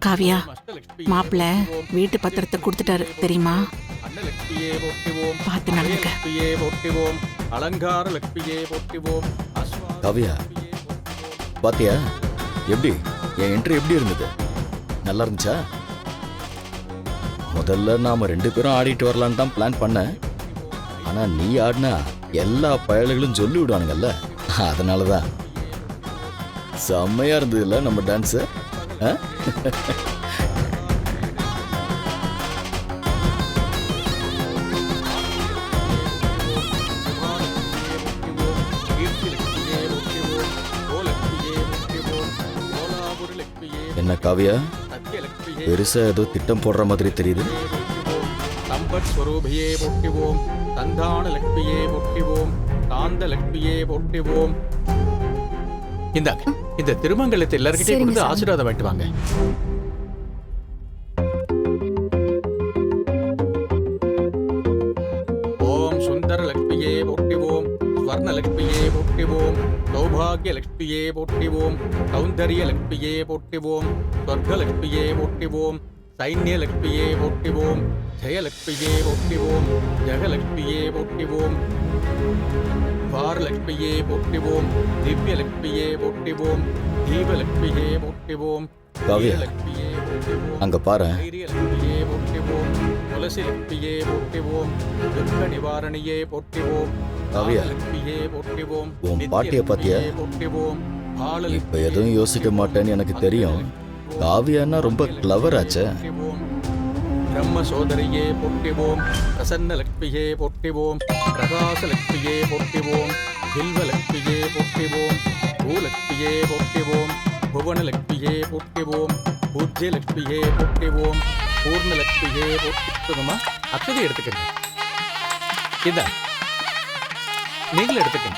காவியா, மாப்பிள்ள வீட்டு பத்திரத்தை கொடுத்துட்டாரு தெரியுமா? பார்த்து நடந்துக்க. அலங்கார லட்சுமியே போற்றிவோம். காவியா, பாத்தியா எப்படி என் என்ட்ரி எப்படி இருந்தது? நல்லா இருந்துச்சா? முதல்ல நாம 2 பேரும் ஆடிட்டு வரலான்னு தான் பிளான் பண்ணேன். ஆனா நீ ஆடினா எல்லா பயல்களும் சொல்லி விடுவானுங்கல்ல, அதனாலதான். செம்மையா இருந்ததுல்ல நம்ம டான்ஸ். என்ன காவியா, பெருசா ஏதோ திட்டம் போடுற மாதிரி தெரியுது. சம்பத் ஸ்வரூபியே போற்றிவோம். சந்தான லட்சுமியே போற்றிவோம். காந்த லட்சுமியே போற்றிவோம். இந்த திருமங்கலத்தை எல்லார்கிட்டயும் கொடுத்து ஆசீர்வாதம் வாங்கிட்டு வாங்க. ஓம் சுந்தர லட்சுமியே போற்றிவோம். ஸ்வர்ண லட்சுமியே போற்றிவோம். சௌபாகிய லட்சுமியே போற்றிவோம். சௌந்தரிய லட்சுமியே போற்றிவோம். ஸ்வர்க லட்சுமியே போற்றிவோம். சைன்ய லட்சுமியே போற்றிவோம். ஜெயலட்சுமியே போற்றிவோம். ஜெகலட்சுமியே போற்றிவோம். வாரலட்சுமியே போற்றிவோம். திவ்ய லட்சுமியே போற்றிவோம். தீபலட்சுமியே போற்றிவோம். காவியா, அங்க பாரு. லட்சுமியே போற்றிவோம். துளசி லட்சுமியே போற்றிவோம். துக்க நிவாரணியே போற்றிவோம். காவியா, லட்சுமியே போற்றிவோம். உன் பாட்டிய பாத்தியா? போற்றிவோம். இப்ப எதுவும் யோசிக்க மாட்டேன்னு எனக்கு தெரியும். காவியான்னா ரொம்ப கிளவர் ஆச்சே. பிரம்ம சோதரியே போற்றிவோம். பிரசன்ன லட்சுமியே போற்றிவோம். பிரகாச லட்சுமியே போற்றிவோம். வில்வ லட்சுமியே போற்றிவோம். பூலட்சுமியே போற்றிவோம். புவன லட்சுமியே போற்றிவோம். பூஜ்ய லட்சுமியே போற்றிவோம். பூர்ண லட்சுமியே போற்றிமா. அத்தனை எடுத்துக்கங்க. இதான் நீங்களும் எடுத்துக்கங்க.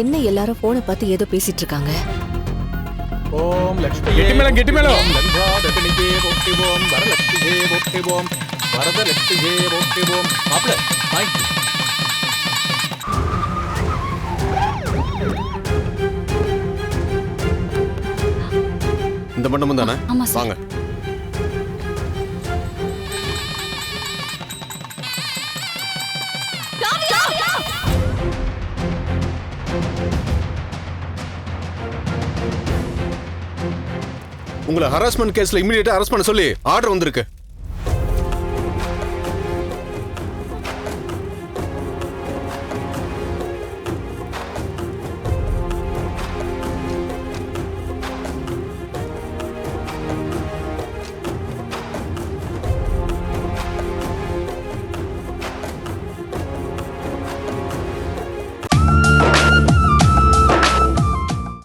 என்ன எல்லாரும் போனை பார்த்து ஏதோ பேசிட்டு இருக்காங்க? ஓம் லட்சுமியே கெட்டிமேளம் லங்காதகனியே போற்றிவோம். வரலட்சுமியே போற்றிவோம். வரதலட்சுமியே போற்றிவோம். மாப்பிள வாங்கி. இந்த மண்டபம் தானே? வாங்க. உங்களை ஹராஸ்மெண்ட் கேஸ்ல இமிடியேட்டா அரெஸ்ட் பண்ண சொல்லி ஆர்டர் வந்திருக்கு.